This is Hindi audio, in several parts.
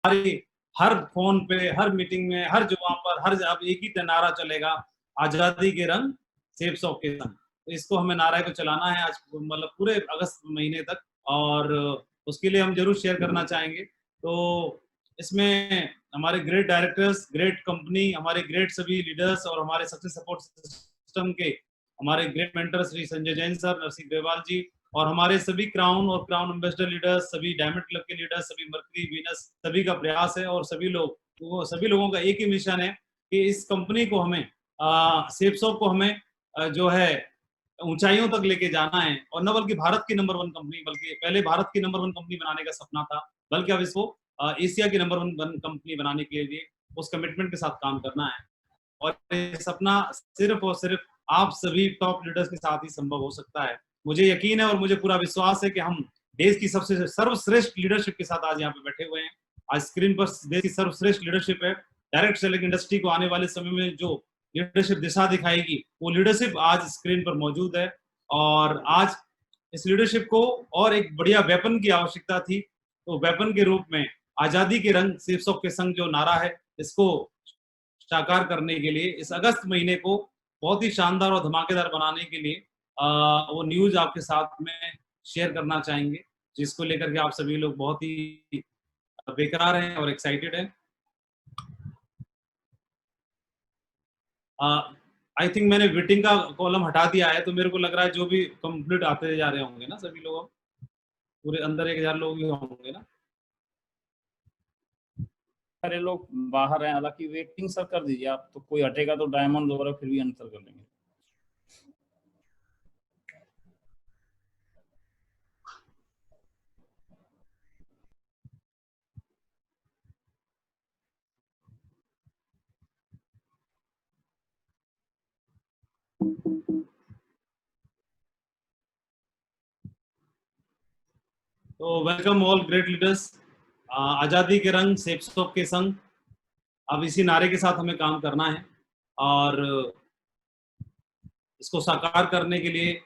हमारी हर फोन पे, हर मीटिंग में, हर जगह पर, हर अब एक ही नारा चलेगा, आजादी के रंग सेब सौ के संग। तो इसको हमें नारे को चलाना है आज, मतलब पूरे अगस्त महीने तक, और उसके लिए हम जरूर शेयर करना चाहेंगे। तो इसमें हमारे ग्रेट डायरेक्टर्स, ग्रेट कंपनी, हमारे ग्रेट सभी लीडर्स और हमारे सक्सेस सपोर्ट सिस्टम के हमारे great mentor Shri Sanjay Jain sir, Narsingh Grewal ji, और हमारे सभी क्राउन और क्राउन एम्बेसडर लीडर्स, सभी डायमंड क्लब के लीडर्स, सभी मर्करी, वीनस, सभी का प्रयास है, और सभी लोग, वो सभी लोगों का एक ही मिशन है कि इस कंपनी को हमें, सेब शॉप को हमें जो है ऊंचाइयों तक लेके जाना है, और न बल्कि भारत की नंबर 1 कंपनी, बल्कि पहले भारत की नंबर 1 कंपनी बनाने का सपना था, बल्कि अब इसको एशिया की नंबर 1 कंपनी बनाने के लिए उस कमिटमेंट के साथ काम करना है। और ये सपना सिर्फ और सिर्फ आप सभी टॉप लीडर्स के साथ ही संभव हो सकता है। मुझे यकीन है और मुझे पूरा विश्वास है कि हम देश की सबसे सर्वश्रेष्ठ लीडरशिप के साथ आज यहाँ पे बैठे हुए हैं। आज स्क्रीन पर देश की सर्वश्रेष्ठ लीडरशिप है। डायरेक्ट सेलिंग इंडस्ट्री को आने वाले समय में जो लीडरशिप दिशा दिखाएगी, वो लीडरशिप आज स्क्रीन पर मौजूद है। और आज इस लीडरशिप को और एक बढ़िया वेपन की आवश्यकता थी, तो वेपन के रूप में आजादी के रंग शीर्षक के संग जो नारा है, इसको साकार करने के लिए इस अगस्त महीने को बहुत ही शानदार और धमाकेदार बनाने के लिए वो न्यूज आपके साथ में शेयर करना चाहेंगे, जिसको लेकर के आप सभी लोग बहुत ही बेकरार हैं और एक्साइटेड हैं। आई थिंक मैंने वेटिंग का कॉलम हटा दिया है, तो मेरे को लग रहा है जो भी कंप्लीट आते जा रहे होंगे ना, सभी लोग पूरे अंदर 1000 लोग ही होंगे ना। सारे लोग बाहर हैं, हालांकि वेटिंग सर कर दीजिए आप, तो कोई हटेगा तो डायमंड वगैरह फिर भी आंसर कर लेंगे। तो वेलकम ऑल ग्रेट लीडर्स। आजादी के रंग सेब के संग, अब इसी नारे के साथ हमें काम करना है, और इसको साकार करने के लिए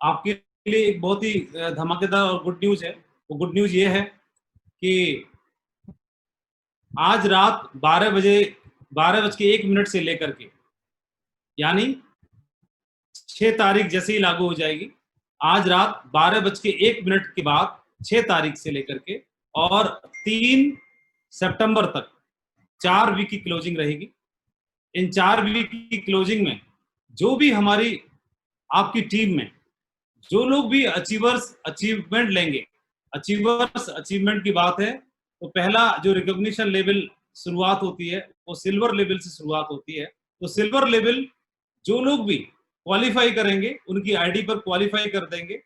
आपके लिए एक बहुत ही धमाकेदार और गुड न्यूज है। वो गुड न्यूज ये है कि आज रात 12:01 से लेकर के, यानी 6 तारीख जैसे ही लागू हो जाएगी, आज रात 12:01 के बाद 6 तारीख से लेकर के और 3 सितंबर तक 4 वीक की क्लोजिंग रहेगी। इन 4 वीक की क्लोजिंग में जो भी हमारी आपकी टीम में जो लोग भी अचीवमेंट लेंगे, अचीवमेंट की बात है, तो पहला जो रिकॉग्निशन लेवल शुरुआत होती है वो सिल्वर लेवल से शुरुआत होती है। तो सिल्वर लेवल जो लोग भी क्वालिफाई करेंगे उनकी आईडी पर क्वालिफाई कर देंगे।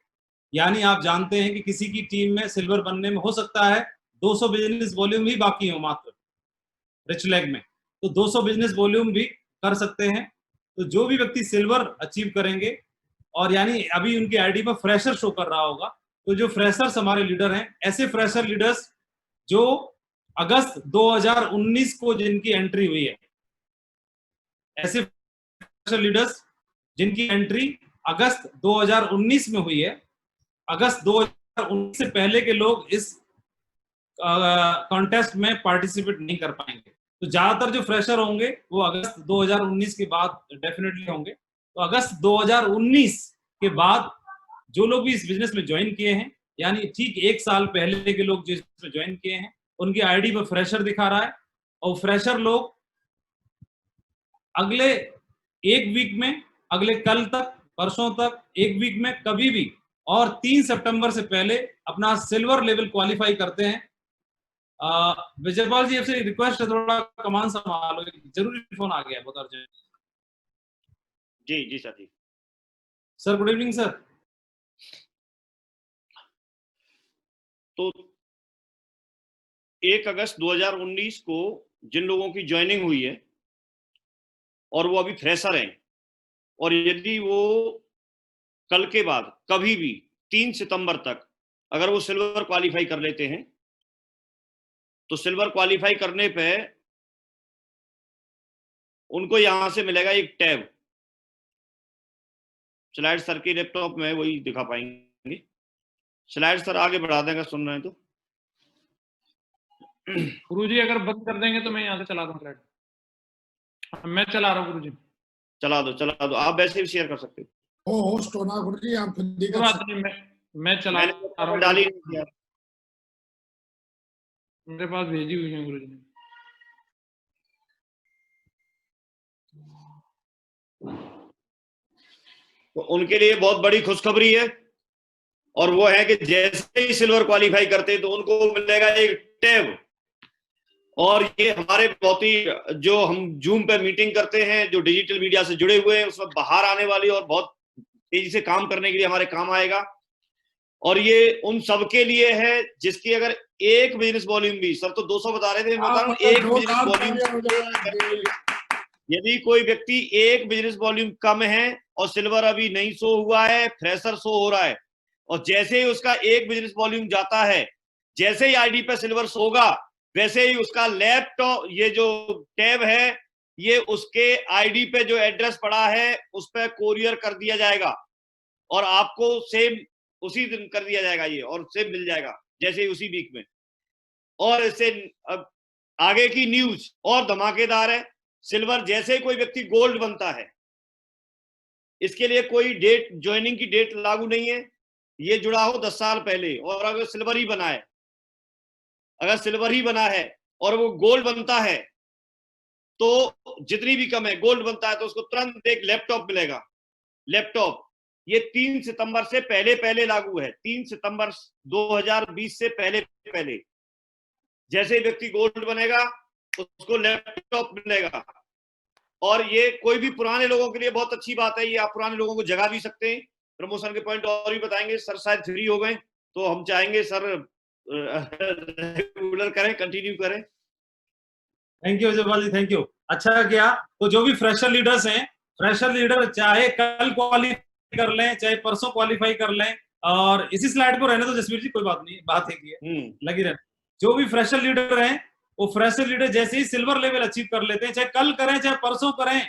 यानी आप जानते हैं कि किसी की टीम में सिल्वर बनने में हो सकता है 200 बिजनेस वॉल्यूम ही बाकी हो मात्र रिच लेग में, तो 200 बिजनेस वॉल्यूम भी कर सकते हैं। तो जो भी व्यक्ति सिल्वर अचीव करेंगे, और यानी अभी उनकी आईडी पर फ्रेशर शो कर रहा होगा, तो जो फ्रेशर्स हमारे लीडर हैं, ऐसे फ्रेशर लीडर्स जो अगस्त 2019 को जिनकी एंट्री हुई है, ऐसे फ्रेशर लीडर्स जिनकी एंट्री अगस्त 2019 में हुई है, अगस्त 2019 से पहले के लोग इस कॉन्टेस्ट में पार्टिसिपेट नहीं कर पाएंगे। तो ज्यादातर जो फ्रेशर होंगे वो अगस्त 2019 के बाद डेफिनेटली होंगे। तो अगस्त 2019 के बाद जो लोग भी इस बिजनेस में ज्वाइन किए हैं, यानी ठीक 1 साल पहले के लोग जो इसमें ज्वाइन किए हैं, उनकी आईडी पर फ्रेशर दिखा रहा है, और फ्रेशर लोग अगले 1 वीक में, अगले कल तक, परसों तक, 1 वीक में कभी भी, और 3 सितंबर से पहले अपना सिल्वर लेवल क्वालिफाई करते हैं। विजयपाल जी आपसे रिक्वेस्ट है, थोड़ा कमान संभालो, जरूरी फोन आ गया है बहुत अर्जेंट। जी जी सर जी। Sir good evening sir. तो 1 अगस्त 2019 को जिन लोगों की ज्वाइनिंग हुई है और वो अभी फ्रेशर हैं, और यदि वो कल के बाद कभी भी 3 सितंबर तक अगर वो सिल्वर क्वालिफाई कर लेते हैं, तो सिल्वर क्वालिफाई करने पे उनको यहां से मिलेगा एक टैब। स्लाइड सर की लैपटॉप में वही दिखा पाएंगे। स्लाइड सर आगे बढ़ा देगा, सुन रहे हैं तो। गुरुजी अगर बंद कर देंगे तो मैं यहाँ से चला दूँ स्लाइड। मैं चला रहा हूँ गुरुजी। चला दो, आप वैसे भी शेयर कर सकते हो। होस्ट होना गुरुजी, आप खुद ही कोई कर बात सकते नहीं, मैं चला मैंने रहा तो हूँ। डाली नहीं यार। मेरे पास भेजी हुई है गुरुजी ने। तो उनके लिए बहुत बड़ी खुशखबरी है, और वो है कि जैसे ही सिल्वर क्वालिफाई करते तो उनको मिलेगा एक टैब। और ये हमारे बहुत ही, जो हम जूम पे मीटिंग करते हैं, जो डिजिटल मीडिया से जुड़े हुए हैं, उसमें बाहर आने वाली और बहुत तेजी से काम करने के लिए हमारे काम आएगा। और ये उन सबके लिए है जिसकी अगर एक बिजनेस वॉल्यूम भी, सर तो 200 बता रहे थे, मैं बता रहा हूँ एक बिजनेस वॉल्यूम, यदि कोई व्यक्ति एक बिजनेस वॉल्यूम कम है और सिल्वर अभी नहीं शो हुआ है, फ्रेशर शो हो रहा है, और जैसे ही उसका एक बिजनेस वॉल्यूम जाता है, जैसे ही आईडी पे सिल्वर शो होगा, वैसे ही उसका लैपटॉप, ये जो टैब है, ये उसके आईडी पे जो एड्रेस पड़ा है उस पर कोरियर कर दिया जाएगा, और आपको सेम उसी दिन कर दिया जाएगा ये, और सेम मिल जाएगा जैसे ही उसी वीक में। और इससे अब आगे की न्यूज और धमाकेदार है। सिल्वर जैसे ही कोई व्यक्ति गोल्ड बनता है, इसके लिए कोई डेट, ज्वाइनिंग की डेट लागू नहीं है, ये जुड़ा हो 10 साल पहले, और अगर सिल्वर ही बना है, अगर सिल्वर ही बना है और वो गोल्ड बनता है, तो जितनी भी कम है, गोल्ड बनता है तो उसको तुरंत एक लैपटॉप मिलेगा। लैपटॉप ये 3 सितंबर से पहले लागू है, 3 सितंबर 2020 से पहले जैसे व्यक्ति गोल्ड बनेगा उसको लैपटॉप मिलेगा। और ये कोई भी पुराने लोगों के लिए बहुत अच्छी बात है, ये आप पुराने लोगों को जगा भी सकते हैं। प्रमोशन के पॉइंट और भी बताएंगे, सर शायद फ्री हो गए, तो हम चाहेंगे सर रेगुलर करें, कंटिन्यू करें। Thank you Jaipal ji, thank you. अच्छा किया। तो जो भी फ्रेशर लीडर्स हैं, फ्रेशर लीडर चाहे कल क्वालिफाई कर लें, चाहे परसों क्वालिफाई कर लें, और इसी स्लाइड को रहने दो जसवीर जी, कोई बात नहीं, बात एक ही है, लगी रहने। जो भी फ्रेशर लीडर हैं, वो फ्रेशर लीडर जैसे ही सिल्वर लेवल अचीव कर लेते हैं, चाहे कल करें चाहे परसों करें,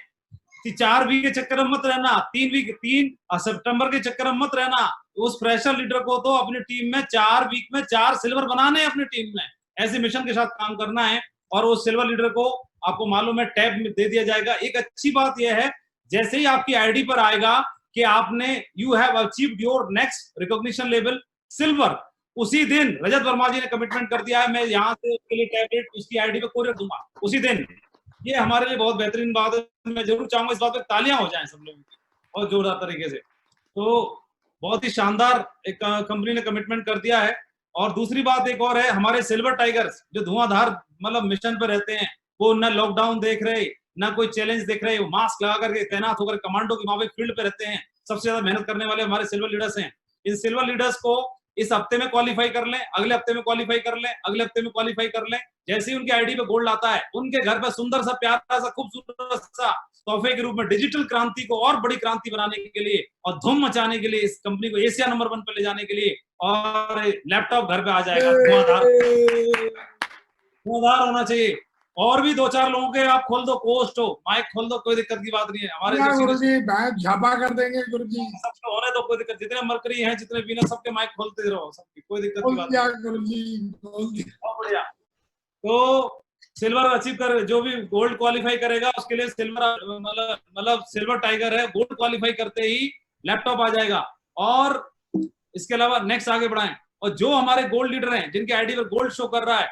4 वीक के चक्कर में मत रहना, 3 सितंबर के चक्कर में मत रहना। उस फ्रेशर लीडर को तो अपनी टीम में 4 वीक में 4 सिल्वर बनाने हैं, अपनी टीम में ऐसे मिशन के साथ काम करना है। और उस सिल्वर लीडर को आपको मालूम है टैब में दे दिया जाएगा। एक अच्छी बात यह है, जैसे ही आपकी आईडी पर आएगा कि आपने you have achieved your next recognition level silver, उसी दिन रजत वर्मा जी ने कमिटमेंट कर दिया है, मैं यहाँ से उसके लिए टैबलेट उसकी आईडी पे कोरियर दूंगा उसी दिन। ये हमारे लिए बहुत बेहतरीन बात है। मैं जरूर चाहूंगा इस बात पे तालियां हो जाएं सब लोगों की और जोरदार तरीके से। तो बहुत ही शानदार एक कंपनी ने कमिटमेंट कर दिया है। और दूसरी बात एक और है, हमारे सिल्वर टाइगर्स जो धुआंधार मतलब मिशन पर रहते हैं, वो ना लॉकडाउन देख रहे, ना कोई चैलेंज देख रहे, वो मास्क लगा करके तैनात होकर कमांडो की वहां फील्ड पे रहते हैं। सबसे ज्यादा मेहनत करने वाले हमारे सिल्वर लीडर्स हैं। इन सिल्वर लीडर्स को इस हफ्ते में क्वालिफाई कर लें, अगले हफ्ते में क्वालिफाई कर लें, अगले हफ्ते में क्वालिफाई कर लें। जैसे ही उनके आईडी पे गोल्ड आता है, उनके घर पर सुंदर सा, प्यारा सा, खूबसूरत सा तोहफे के रूप में डिजिटल क्रांति को और बड़ी क्रांति बनाने के लिए और धूम मचाने के लिए, इस कंपनी को एशिया नंबर 1 पे ले जाने के लिए, और लैपटॉप घर पे आ जाएगा। धुआंधार होना चाहिए। और भी 2-4 लोगों के आप खोल दो, पोस्ट हो, माइक खोल दो, कोई दिक्कत की बात नहीं है। हमारे गुरुजी झापा कर देंगे गुरुजी, सबको होने दो, कोई दिक्कत। जितने मरकरी हैं, जितने बिना, सबके माइक खोलते रहो, सबकी कोई दिक्कत की बात नहीं। गुरुजी बहुत बढ़िया। तो सिल्वर अचीव कर, जो भी गोल्ड क्वालिफाई करेगा उसके लिए सिल्वर मतलब सिल्वर टाइगर है, गोल्ड क्वालिफाई करते ही लैपटॉप आ जाएगा। और इसके अलावा नेक्स्ट आगे बढ़ाएं, और जो हमारे गोल्ड लीडर हैं जिनके आईडी पर गोल्ड शो कर रहा है,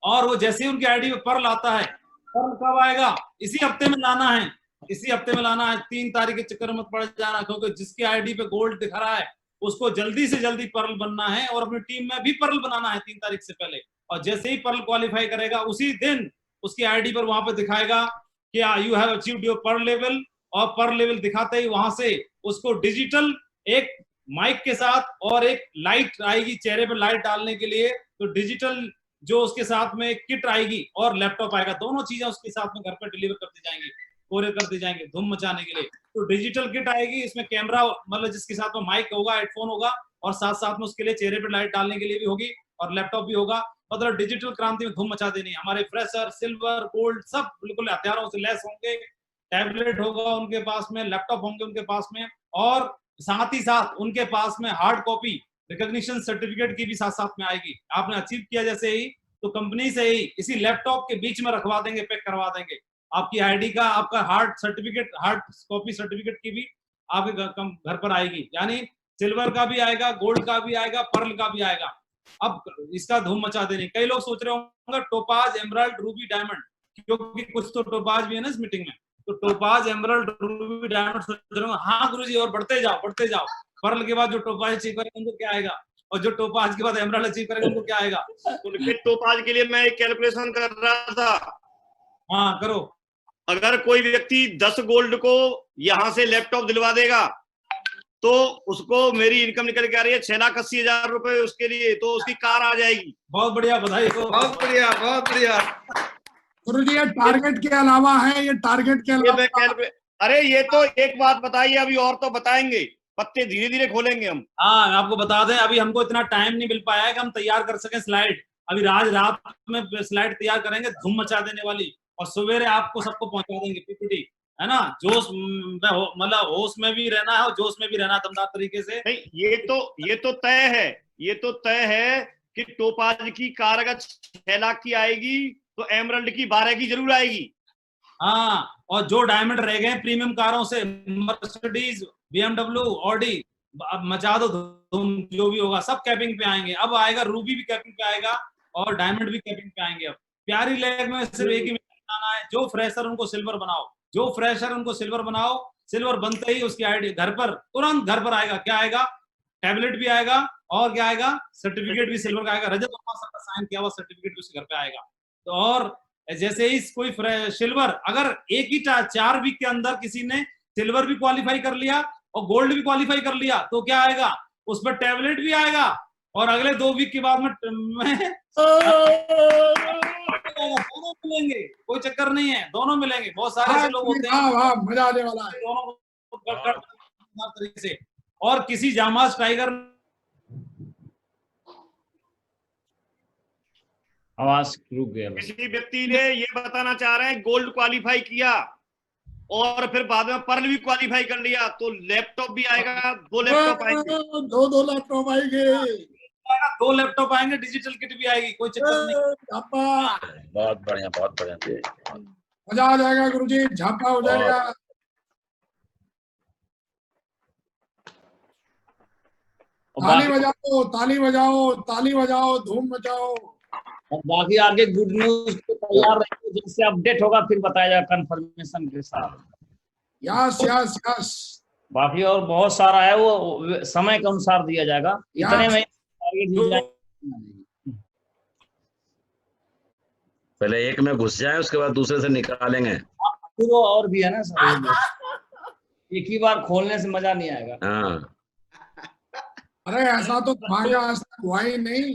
और वो जैसे ही उनकी आईडी पे पर्ल आता है, पर्ल कब आएगा? इसी हफ्ते में लाना है, इसी हफ्ते में लाना है। 3 तारीख के चक्कर में पड़ जाना, क्योंकि जिसकी आईडी पे गोल्ड दिखा रहा है उसको जल्दी से जल्दी पर्ल बनना है, और अपनी टीम में भी पर्ल बनाना है 3 तारीख से पहले। और जैसे ही पर्ल क्वालिफाई करेगा, उसी दिन उसकी आईडी पर वहां पर दिखाएगा कि you have achieved your pearl level, और पर्ल लेवल दिखाते ही वहां से उसको डिजिटल एक माइक के साथ और एक लाइट आएगी चेहरे पर लाइट डालने के लिए, तो डिजिटल जो उसके साथ में किट आएगी और लैपटॉप आएगा, दोनों चीजें उसके साथ में घर पर डिलीवर कर दी जाएंगी, कोरियर कर दी जाएंगे धूम मचाने के लिए। तो डिजिटल किट आएगी, इसमें कैमरा मतलब जिसके साथ में माइक होगा, हेडफोन होगा, और साथ साथ में उसके लिए चेहरे पर लाइट डालने के लिए भी होगी, और लैपटॉप भी होगा। मतलब डिजिटल क्रांति में धूम मचा देनी है। हमारे फ्रेशर, सिल्वर, गोल्ड सब बिल्कुल हथियारों से लैस होंगे। टैबलेट होगा उनके पास में, लैपटॉप होंगे उनके पास में, और साथ ही साथ उनके पास में हार्ड कॉपी रिकॉग्निशन सर्टिफिकेट की भी साथ साथ में आएगी। आपने अचीव किया जैसे ही, तो कंपनी से ही इसी लैपटॉप के बीच में रखवा देंगे, पैक करवा देंगे। आपकी आईडी का, आपका hard certificate, hard copy certificate की भी आपके घर पर आएगी। यानी सिल्वर का भी आएगा, गोल्ड का भी आएगा, पर्ल का भी आएगा। अब इसका धूम मचा देनी। कई लोग सोच रहे होंगे टोपाज, एमराल्ड, रूबी, डायमंड, क्योंकि कुछ तो टोपाज भी है ना इस मीटिंग में, तो टोपाज, एमराल्ड, रूबी, डायमंड सोच रहे होंगे। हाँ गुरुजी, और बढ़ते जाओ बढ़ते जाओ। पर्ल के बाद जो टोपाज अचीव करेंगे उनको क्या आएगा, और जो टोपाज के बाद एमराल्ड अचीव करेंगे उनको क्या आएगा। उनके टोपाज के लिए मैं एक कैलकुलेशन कर रहा था। हाँ करो। अगर कोई व्यक्ति 10 गोल्ड को यहां से लैपटॉप दिलवा देगा तो उसको मेरी इनकम निकल के आ रही है 6,80,000 रुपए उसके लिए, तो उसकी कार आ जाएगी। बहुत बढ़िया, बधाई हो। बहुत बढ़िया, बहुत बढ़िया। गुरुजी ये टारगेट के अलावा है, ये टारगेट के अलावा। अरे ये तो एक बात बताइए, अभी और तो बताएंगे, पत्ते धीरे धीरे खोलेंगे हम। हाँ आपको बता दें, अभी हमको इतना टाइम नहीं मिल पाया है कि हम तैयार कर सकें स्लाइड। अभी रात में स्लाइड तैयार करेंगे, धूम मचा देने वाली, और सवेरे आपको सबको पहुंचा देंगे पीपीटी, है ना। जोश मतलब होश में भी रहना है और जोश में भी रहना दमदार तरीके से। नहीं, ये तो तय है, ये तो तय है कि टोपाज की कार अगर 6 लाख की आएगी तो एमरल्ड की 12 की जरूर आएगी। हाँ, और जो डायमंड रह गए प्रीमियम कारों से, मर्सिडीज, BMW, ऑडी, अब मचा दो धूम, जो भी होगा सब कैपिंग पे आएंगे। अब आएगा रूबी भी कैपिंग पे आएगा और डायमंड भी कैपिंग पे आएंगे। अब प्यारी लैग में सिर्फ एक ही आना है, जो फ्रेशर उनको सिल्वर बनाओ, जो फ्रेशर उनको सिल्वर बनाओ। सिल्वर बनते ही उसकी आईडी घर पर, तुरंत घर पर आएगा। क्या आएगा, टैबलेट भी आएगा, और क्या आएगा, सर्टिफिकेट भी सिल्वर का आएगा। रजत वर्मा सर का साइन किया हुआ सर्टिफिकेट भी उसके घर पे आएगा। तो और जैसे ही कोई सिल्वर, अगर एक ही 4 वीक के अंदर किसी ने सिल्वर भी क्वालिफाई कर लिया और गोल्ड भी क्वालिफाई कर लिया, तो क्या आएगा, उस पर टैबलेट भी आएगा, और अगले 2 वीक के बाद में दोनों मिलेंगे, कोई चक्कर नहीं है, दोनों मिलेंगे। बहुत सारे ऐसे लोग होते हैं, मजा आने वाला है दोनों तरीके से। और किसी जामाज टाइगर, आवाज रुक गया। किसी व्यक्ति ने ये बताना चाह रहे हैं गोल्ड क्वालिफाई किया और फिर बाद में पर्ल भी क्वालिफाई कर लिया, तो लैपटॉप भी आएगा, 2 लैपटॉप आएंगे, 2 लैपटॉप आएंगे, 2 लैपटॉप आएंगे, डिजिटल किट भी आएगी, कोई चक्कर नहीं। बहुत बढ़िया, बहुत बढ़िया, मजा आ जाएगा गुरुजी, झापा हो जाएगा। ताली बजाओ, ताली बजाओ, ताली बजाओ, धूम मचाओ। और बाकी आगे गुड न्यूज तो तैयार रहिए, जैसे अपडेट होगा फिर बताया जाएगा कंफर्मेशन के साथ। Yes yes yes. बाकी और बहुत सारा है, वो समय के अनुसार दिया जाएगा। इतने में पहले एक में घुस जाए, उसके बाद दूसरे से निकालेंगे। फिर वो और भी है ना सर, एक ही बार खोलने से मजा नहीं आएगा। हाँ, अरे ऐसा तो तुम्हारे आज तक हुआ ही नहीं।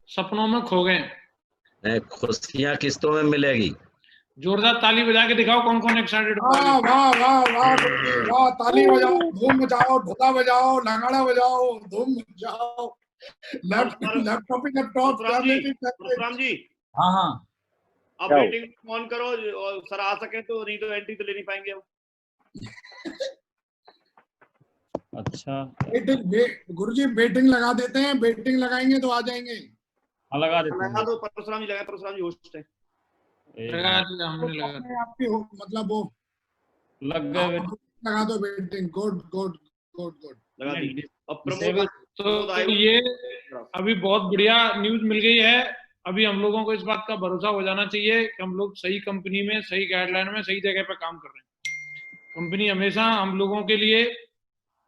सपनों में खो गए। खुशियां किस्तों में मिलेगी। जोरदार ताली बजा के दिखाओ कौन कौन एक्साइटेड। वाह वाह वाह वाह वाह, ताली बजाओ, धूम मचाओ, ढोला बजाओ, नगाड़ा बजाओ, धूम मचाओ। लैपटॉप परशुराम जी, हाँ हाँ, अब मीटिंग ऑन करो, और सर आ सके तो, नहीं तो एंट्री तो ले नहीं पाएंगे हम। अच्छा गुरुजी बेटिंग लगा देते हैं, बेटिंग लगाएंगे तो आ जाएंगे। लगा देते हैं। लगा दो, परशुराम जी लगाए, परशुराम जी होस्ट है। आपकी मतलब वो लग गए, लगा दो betting. Good good good good, लगा दी। अब प्रमोद तो ये अभी बहुत बढ़िया न्यूज मिल गई है। अभी हम लोगों को इस बात का भरोसा हो जाना चाहिए कि हम लोग सही कंपनी में, सही गाइडलाइन में, सही जगह पे काम कर रहे हैं। कंपनी हमेशा हम लोगों के लिए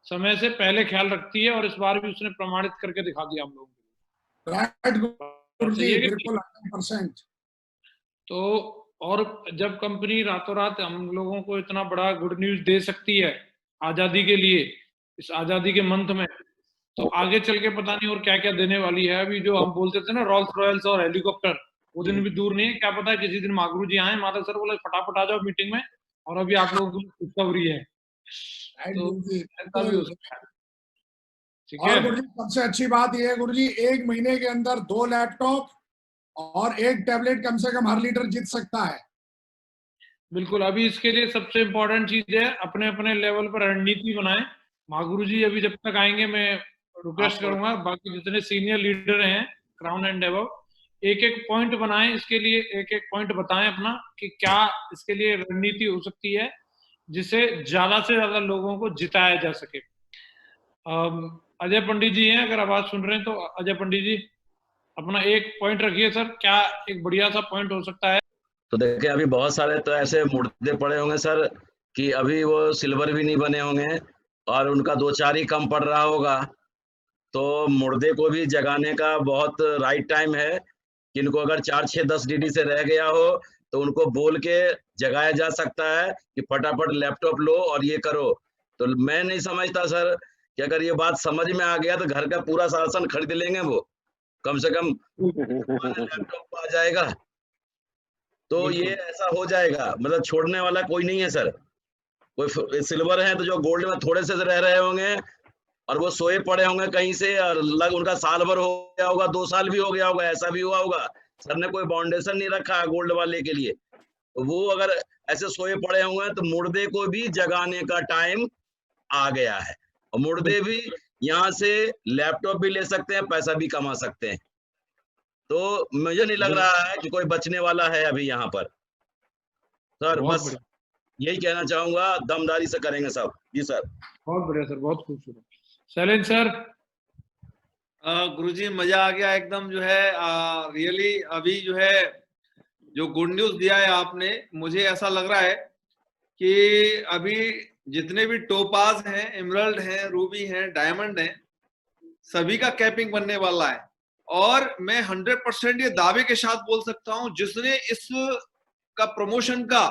समय से पहले ख्याल रखती है, और इस बार भी उसने प्रमाणित करके दिखा दिया हम लोगों को। राइट गुरुजी, बिल्कुल 100%। तो और जब कंपनी रातों रात हम लोगों को इतना बड़ा गुड न्यूज दे सकती है आजादी के लिए, इस आजादी के मंथ में, तो आगे चल के पता नहीं और क्या क्या देने वाली है। अभी जो हम बोलते थे ना रोल्स रॉयल्स और हेलीकॉप्टर, वो दिन भी दूर नहीं है। क्या पता है किसी दिन महागुरु जी आए, माता सर बोले फटाफट आ जाओ मीटिंग में, और अभी आप लोगों की खुशखबरी है। तो ऐसा भी हो सकता है। ठीक है। और गुरुजी सबसे अच्छी बात यह है गुरुजी, 1 महीने के अंदर 2 लैपटॉप और 1 टैबलेट कम से कम हर लीडर जीत सकता है। बिल्कुल। अभी इसके लिए सबसे इम्पोर्टेंट चीज है अपने अपने लेवल पर रणनीति बनाएं। महागुरु जी अभी जब तक आएंगे, मैं रिक्वेस्ट करूंगा बाकी जितने सीनियर लीडर हैं क्राउन एंड अबव, एक एक पॉइंट बनाएं, इसके लिए एक एक पॉइंट बताएं अपना कि क्या इसके लिए रणनीति हो सकती है जिसे ज्यादा से ज्यादा लोगों को जिताया जा सके। अजय पंडित जी हैं, अगर आवाज सुन रहे हैं तो अजय पंडित जी अपना एक पॉइंट रखिए सर, क्या एक बढ़िया सा पॉइंट हो सकता है। तो देखिए अभी बहुत सारे तो ऐसे मुर्दे पड़े होंगे सर कि अभी वो सिल्वर भी नहीं बने होंगे और उनका 2-4 ही कम पड़ रहा होगा, तो मुर्दे को भी जगाने का बहुत राइट टाइम है। किनको अगर 4-6-10 डीडी से रह गया हो तो उनको बोल के जगाया जा सकता है कि फटाफट लैपटॉप लो और ये करो। तो मैं नहीं समझता सर कि अगर ये बात समझ में आ गया तो घर का पूरा शासन खरीद लेंगे, वो कम से कम लैपटॉप आ जाएगा। तो ये ऐसा हो जाएगा, मतलब छोड़ने वाला कोई नहीं है सर। कोई सिल्वर है तो जो गोल्ड में थोड़े से रह रहे होंगे और वो सोए पड़े होंगे कहीं से और उनका साल भर हो गया होगा, 2 साल भी हो गया होगा, ऐसा भी हुआ होगा। सर ने कोई बाउंडेशन नहीं रखा गोल्ड वाले के लिए, तो वो अगर ऐसे सोए पड़े होंगे तो मुर्दे को भी जगाने का टाइम आ गया है और मुर्दे भी यहाँ से लैपटॉप भी ले सकते हैं, पैसा भी कमा सकते हैं। तो मुझे नहीं लग रहा है कि कोई बचने वाला है अभी यहाँ पर सर। बस यही कहना चाहूंगा, दमदारी से करेंगे सब। जी सर, बहुत बढ़िया सर, बहुत खूबसूरत। शैलेंद्र सर। गुरुजी मजा आ गया एकदम, जो है रियली अभी जो है जो गुड न्यूज दिया है आपने, मुझे ऐसा लग रहा है कि अभी जितने भी टोपाज हैं, एमरल्ड हैं, रूबी हैं, डायमंड हैं, सभी का कैपिंग बनने वाला है। और मैं 100% ये दावे के साथ बोल सकता हूं, जिसने इस का प्रमोशन का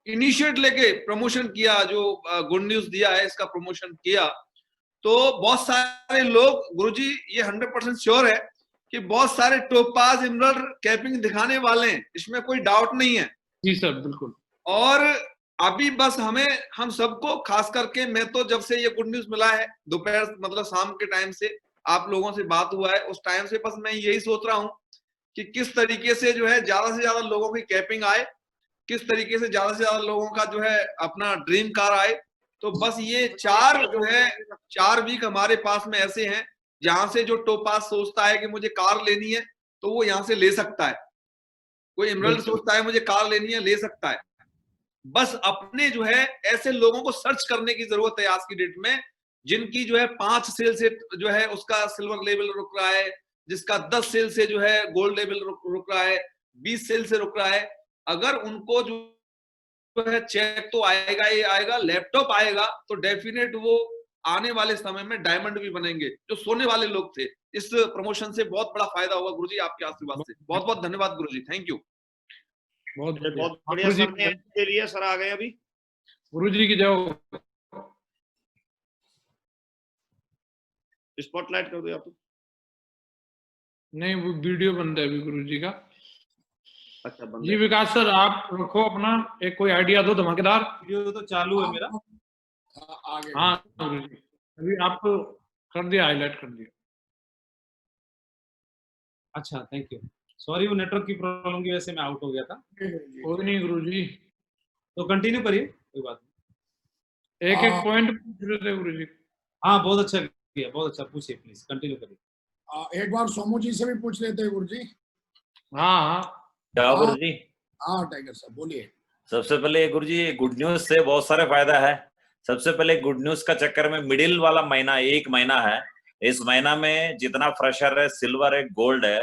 इनिशिएट लेके प्रमोशन किया, जो गुड न्यूज दिया है इसका प्रमोशन किया, तो बहुत सारे लोग, गुरुजी ये 100% श्योर है कि बहुत सारे टोपाज एमरल्ड कैपिंग दिखाने वाले हैं, इसमें कोई डाउट नहीं है। जी सर, बिल्कुल। और अभी बस हम सबको, खास करके मैं तो जब से ये गुड न्यूज मिला है दोपहर मतलब शाम के टाइम से आप लोगों से बात हुआ है, उस टाइम से बस मैं यही सोच रहा हूं कि किस तरीके से जो है ज्यादा से ज्यादा लोगों की कैपिंग आए, किस तरीके से ज्यादा से ज्यादा लोगों का जो है अपना ड्रीम कार आए। तो बस ये 4 वीक हमारे पास में ऐसे हैं जहां से जो टोपाज सोचता है कि मुझे कार लेनी है तो वो यहां से ले सकता है, कोई एमरल्ड सोचता है मुझे कार लेनी है, ले सकता है। बस अपने जो है ऐसे लोगों को सर्च करने की जरूरत है आज की डेट में, जिनकी जो है 5 सेल से जो है उसका सिल्वर लेवल रुक रहा है, जिसका 10 सेल से जो है गोल्ड लेवल रुक रहा है, 20 सेल से रुक रहा है। अगर उनको जो है चेक तो आएगा ही आएगा, लैपटॉप आएगा, तो डेफिनेट वो आने वाले समय में डायमंड भी बनेंगे। जो सोने वाले लोग थे, इस प्रमोशन से बहुत बड़ा फायदा होगा गुरुजी, आपके आशीर्वाद से। बहुत बहुत धन्यवाद गुरुजी, थैंक यू। बहुत बढ़िया सर ने के लिए सर आ गए अभी। गुरुजी की जाओ, स्पॉटलाइट कर दो आप। नहीं वो वीडियो बंद है अभी गुरुजी का। अच्छा बंद जी विकास सर, आप रखो अपना एक कोई आइडिया दो धमाकेदार। वीडियो तो चालू है मेरा। आगे हाँ गुरुजी, अभी आपको कर दिया, हाईलाइट कर दिया। अच्छा थैंक यू, सॉरी वो नेटवर्क की प्रॉब्लम की वजह से मैं आउट हो गया था। कोई नहीं गुरुजी, तो कंटिन्यू करिए, कोई बात नहीं। एक एक पॉइंट पूछ रहे थे गुरुजी। हाँ बहुत अच्छा किया, बहुत अच्छा, पूछिए प्लीज कंटिन्यू करिए। एक बार सोमू जी से भी पूछ लेते हैं गुरुजी। हाँ हाँ क्या गुरुजी? हाँ टाइगर साहब बोलिए। सबसे पहले गुरुजी गुड न्यूज से बहुत सारे फायदा है। सबसे पहले गुड न्यूज का चक्कर में मिडिल वाला महीना 1 महीना है, इस महीना में जितना फ्रेशर है, सिल्वर है, गोल्ड है,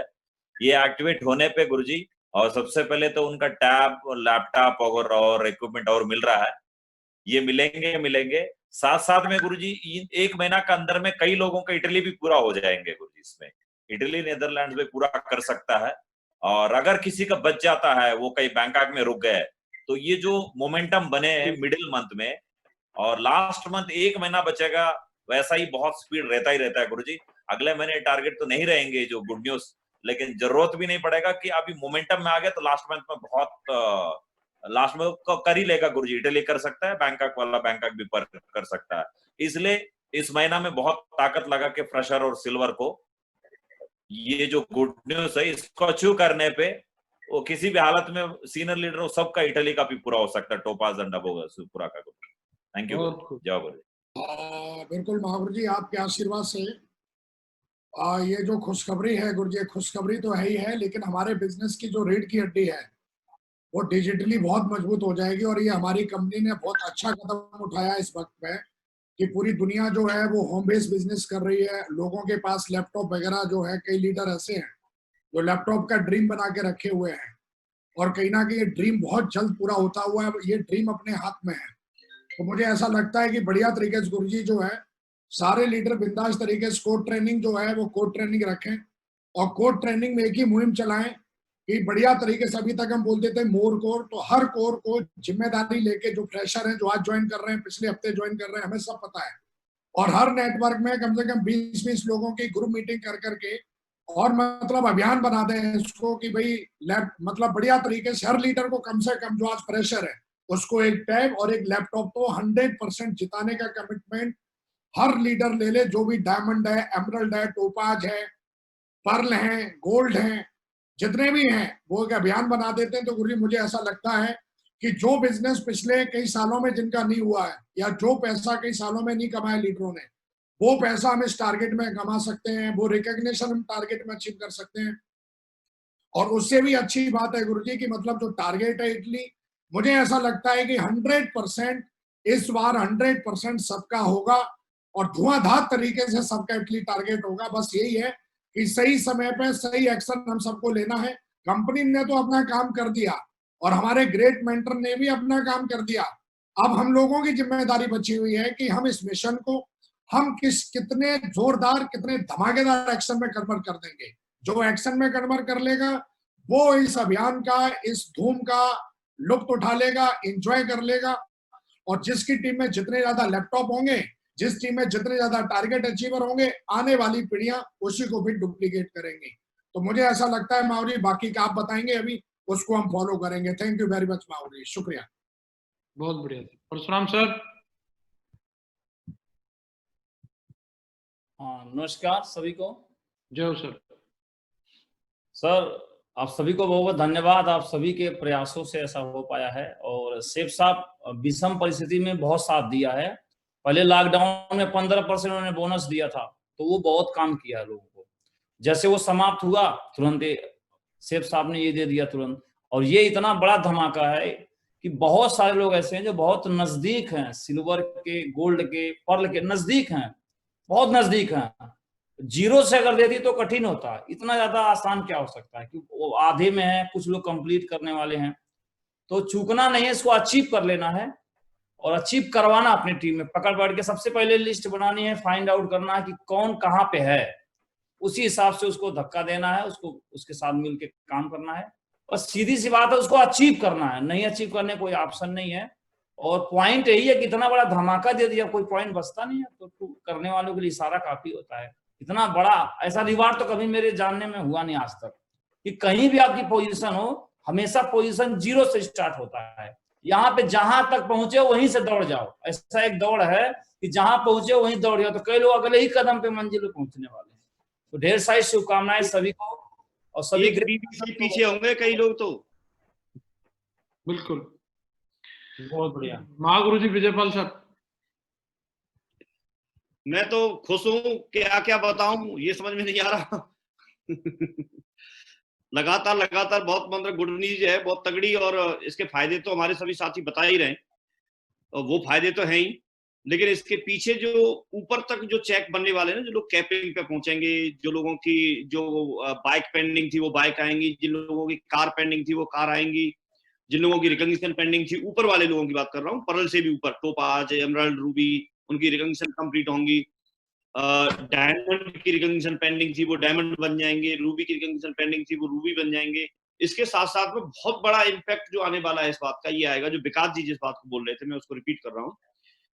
ये एक्टिवेट होने पे गुरुजी, और सबसे पहले तो उनका टैब, लैपटॉप और इक्विपमेंट और मिल रहा है, ये मिलेंगे। साथ साथ में गुरुजी 1 महीना का अंदर में कई लोगों का इटली भी पूरा हो जाएंगे गुरुजी। इसमें इटली नीदरलैंड में पूरा कर सकता है, और अगर किसी का बच जाता है, वो कहीं बैंकॉक में रुक गए, तो ये जो मोमेंटम बने मिडिल मंथ में और लास्ट मंथ 1 महीना बचेगा, वैसा ही बहुत स्पीड रहता है गुरुजी। अगले महीने टारगेट तो नहीं रहेंगे जो गुड न्यूज, लेकिन जरूरत भी नहीं पड़ेगा कि अभी मोमेंटम में आ गया तो लास्ट मंथ में बहुत लास्ट में कर ही लेगा गुरुजी। इटली कर सकता है, बैंकॉक वाला बैंकॉक भी कर सकता है। इसलिए इस महीना में बहुत ताकत लगा के फ्रेशर और सिल्वर को, ये जो गुड न्यूज है इसको अचीव करने पे वो किसी भी हालत में सीनियर लीडर हो सबका इटली का भी पूरा हो सकता है, टोपाज एंड अबव पूरा का। थैंक यू, जय गुरु। बिल्कुल महागुरु जी, आपके आशीर्वाद से ये जो खुशखबरी है गुरुजी, खुशखबरी तो है ही है, लेकिन हमारे बिजनेस की जो रीढ़ की हड्डी है वो डिजिटली बहुत मजबूत हो जाएगी। और ये हमारी कंपनी ने बहुत अच्छा कदम उठाया इस वक्त पे कि पूरी दुनिया जो है वो होम बेस्ड बिजनेस कर रही है। लोगों के पास लैपटॉप वगैरह जो है, कई लीडर ऐसे हैं जो लैपटॉप का ड्रीम बना के रखे हुए हैं, और कहीं ना कहीं ये ड्रीम बहुत जल्द पूरा होता हुआ है, ये ड्रीम अपने हाथ में है। तो मुझे ऐसा लगता है कि बढ़िया तरीके से गुरुजी जो है सारे लीडर बिंदास तरीके से कोड ट्रेनिंग जो है वो कोड ट्रेनिंग रखें, और कोड ट्रेनिंग में एक ही मुहिम चलाएं कि बढ़िया तरीके से, अभी तक हम बोलते थे मोर कोर, तो हर कोर को जिम्मेदारी लेके, जो फ्रेशर हैं जो आज ज्वाइन कर रहे हैं, पिछले हफ्ते ज्वाइन कर रहे हैं, हमें सब पता है, और हर नेटवर्क में कम से कम 20-20 लोगों की ग्रुप मीटिंग कर करके, और मतलब अभियान बना दें इसको कि भाई लैप मतलब बढ़िया तरीके से हर लीडर को कम से कम जो आज फ्रेशर है उसको एक टैब और एक लैपटॉप तो 100% जिताने का कमिटमेंट हर लीडर ले ले। जो भी डायमंड है, एमरल्ड है, टोपाज है, पर्ल है, गोल्ड है, जितने भी हैं वो एक अभियान बना देते हैं। तो गुरुजी मुझे ऐसा लगता है कि जो बिजनेस पिछले कई सालों में जिनका नहीं हुआ है, या जो पैसा कई सालों में नहीं कमाया लीडरों ने, वो पैसा हम इस टारगेट में कमा सकते हैं, वो रिकॉग्निशन हम टारगेट में अचीव कर सकते हैं। और उससे भी अच्छी बात है गुरुजी की मतलब जो टारगेट है इटली, मुझे ऐसा लगता है कि 100% इस बार 100% सबका होगा, और धुआंधार तरीके से सबका इटली टारगेट होगा। बस यही है कि सही समय पे सही एक्शन हम सबको लेना है। कंपनी ने तो अपना काम कर दिया, और हमारे ग्रेट मेंटर ने भी अपना काम कर दिया। अब हम लोगों की जिम्मेदारी बची हुई है कि हम इस मिशन को हम कितने जोरदार, कितने धमाकेदार एक्शन में कन्वर्ट कर देंगे। जो एक्शन में कन्वर्ट कर लेगा वो इस अभियान का, इस धूम का लुत्फ उठा लेगा, एंजॉय कर लेगा। और जिसकी टीम में जितने ज्यादा लैपटॉप होंगे, जिस टीम में जितने ज्यादा टारगेट अचीवर होंगे, आने वाली पीढ़ियां उसी को भी डुप्लीकेट करेंगी। तो मुझे ऐसा लगता है माऊरी, बाकी का आप बताएंगे, अभी उसको हम फॉलो करेंगे। थैंक यू वेरी मच माऊरी, शुक्रिया। बहुत बढ़िया। परशुराम सर। हाँ, नमस्कार सभी को। जय हो सर। सर आप सभी को बहुत बहुत धन्यवाद, आप सभी के प्रयासों से ऐसा हो पाया है। और सेठ साहब विषम परिस्थिति में बहुत साथ दिया है। पहले लॉकडाउन में 15% उन्होंने बोनस दिया था, तो वो बहुत काम किया है लोगों को। जैसे वो समाप्त हुआ तुरंत सेठ साहब ने ये दे दिया तुरंत। और ये इतना बड़ा धमाका है कि बहुत सारे लोग ऐसे हैं जो बहुत नजदीक हैं, सिल्वर के, गोल्ड के, पर्ल के नजदीक हैं, बहुत नजदीक हैं। जीरो से अगर दे दी तो कठिन होता है, इतना ज्यादा आसान क्या हो सकता है कि वो आधे में है, कुछ लोग कंप्लीट करने वाले हैं। तो चूकना नहीं है, इसको अचीव कर लेना है और अचीव करवाना अपनी टीम में पकड़ पकड़ के। सबसे पहले लिस्ट बनानी है, फाइंड आउट करना है कि कौन कहाँ पे है, उसी हिसाब से उसको धक्का देना है, उसको उसके साथ मिलके काम करना है। और सीधी सी बात है, उसको अचीव करना है, नहीं अचीव करने कोई ऑप्शन नहीं है। और पॉइंट यही है कि इतना बड़ा धमाका दे दिया, कोई पॉइंट बचता नहीं है। तो करने वालों के लिए इशारा काफी होता है। इतना बड़ा ऐसा रिवार्ड तो कभी मेरे जानने में हुआ नहीं आज तक कि कहीं भी आपकी पोजीशन हो, हमेशा पोजीशन 0 से स्टार्ट होता है। यहाँ पे जहां तक पहुंचे वहीं से दौड़ जाओ, ऐसा एक दौड़ है कि जहां पहुंचे वहीं दौड़ जाओ। तो कई लोग अगले ही कदम पे मंजिल पे पहुंचने वाले हैं। तो ढेर सारी शुभकामनाएं सभी को। और सभी से पीछे होंगे कई लोग तो। बिल्कुल, बहुत बढ़िया। महागुरु जी विजयपाल साहब। मैं तो खुश हूं, क्या क्या बताऊं ये समझ में नहीं आ रहा। लगातार बहुत मतलब गुड न्यूज है, बहुत तगड़ी। और इसके फायदे तो हमारे सभी साथी बता ही रहे हैं, और वो फायदे तो हैं ही, लेकिन इसके पीछे जो ऊपर तक जो चेक बनने वाले हैं ना, जो लोग कैपिंग पे पहुंचेंगे, जो लोगों की जो बाइक पेंडिंग थी वो बाइक आएंगी, जिन लोगों की कार पेंडिंग थी वो कार आएंगी, जिन लोगों की रिकॉग्निशन पेंडिंग थी, ऊपर वाले लोगों की बात कर रहा हूँ, पर्ल से भी ऊपर, टोपाज, एमरल्ड, रूबी, उनकी रिकॉग्निशन कंप्लीट होंगी। डायमंड की रिकॉग्निशन पेंडिंग थी वो डायमंड बन जाएंगे, रूबी की रिकॉग्निशन पेंडिंग थी वो रूबी बन जाएंगे। इसके साथ साथ में बहुत बड़ा इम्पैक्ट जो आने वाला है इस बात का, ये आएगा जो विकास जी जिस बात को बोल रहे थे, मैं उसको रिपीट कर रहा हूँ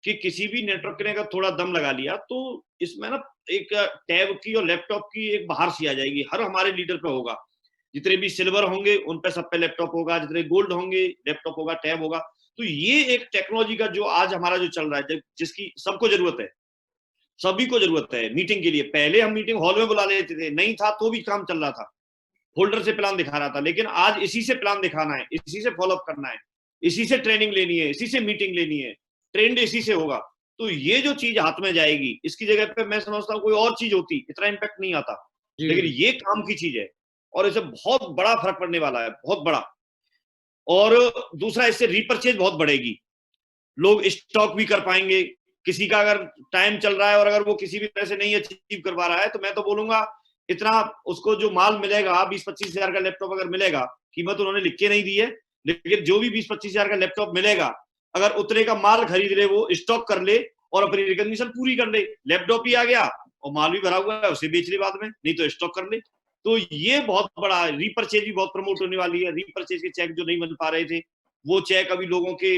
कि किसी भी नेटवर्क ने अगर थोड़ा दम लगा लिया तो इसमें ना एक टैब की और लैपटॉप की एक बाहर सी आ जाएगी, हर हमारे लीडर पे होगा। जितने भी सिल्वर होंगे उन पे सब पे लैपटॉप होगा, जितने गोल्ड होंगे लैपटॉप होगा, टैब होगा। तो ये एक टेक्नोलॉजी का जो आज हमारा जो चल रहा है, जिसकी सबको जरूरत है, सभी को जरूरत है मीटिंग के लिए। पहले हम मीटिंग हॉल में बुला लेते थे, नहीं था तो भी काम चल रहा था, होल्डर से प्लान दिखा रहा था, लेकिन आज इसी से प्लान दिखाना है, इसी से फॉलोअप करना है, इसी से ट्रेनिंग लेनी है, इसी से मीटिंग लेनी है, ट्रेंड इसी से होगा। तो ये जो चीज हाथ में जाएगी, इसकी जगह पे मैं समझता हूँ कोई और चीज होती, इतना इम्पैक्ट नहीं आता, लेकिन ये काम की चीज है और इसे बहुत बड़ा फर्क पड़ने वाला है, बहुत बड़ा। और दूसरा, इससे रीपरचेज बहुत बढ़ेगी, लोग स्टॉक भी कर पाएंगे। किसी का अगर टाइम चल रहा है और अगर वो किसी भी तरह से नहीं अचीव कर पा रहा है, तो मैं तो बोलूंगा इतना उसको जो माल मिलेगा, 20-25 हजार का लैपटॉप अगर मिलेगा, कीमत उन्होंने लिख के नहीं दी है, लेकिन जो भी 20-25 हजार का लैपटॉप मिलेगा, अगर उतने का माल खरीद ले, वो स्टॉक कर ले और अपनी रिकॉग्निशन पूरी कर ले। लैपटॉप ही आ गया और माल भी भरा हुआ है, उसे बेच ले बाद में, नहीं तो स्टॉक कर ले। तो ये बहुत बड़ा, रीपरचेज भी बहुत प्रमोट होने वाली है। रीपरचेज के चेक जो नहीं बन पा रहे थे, वो चेक अभी लोगों के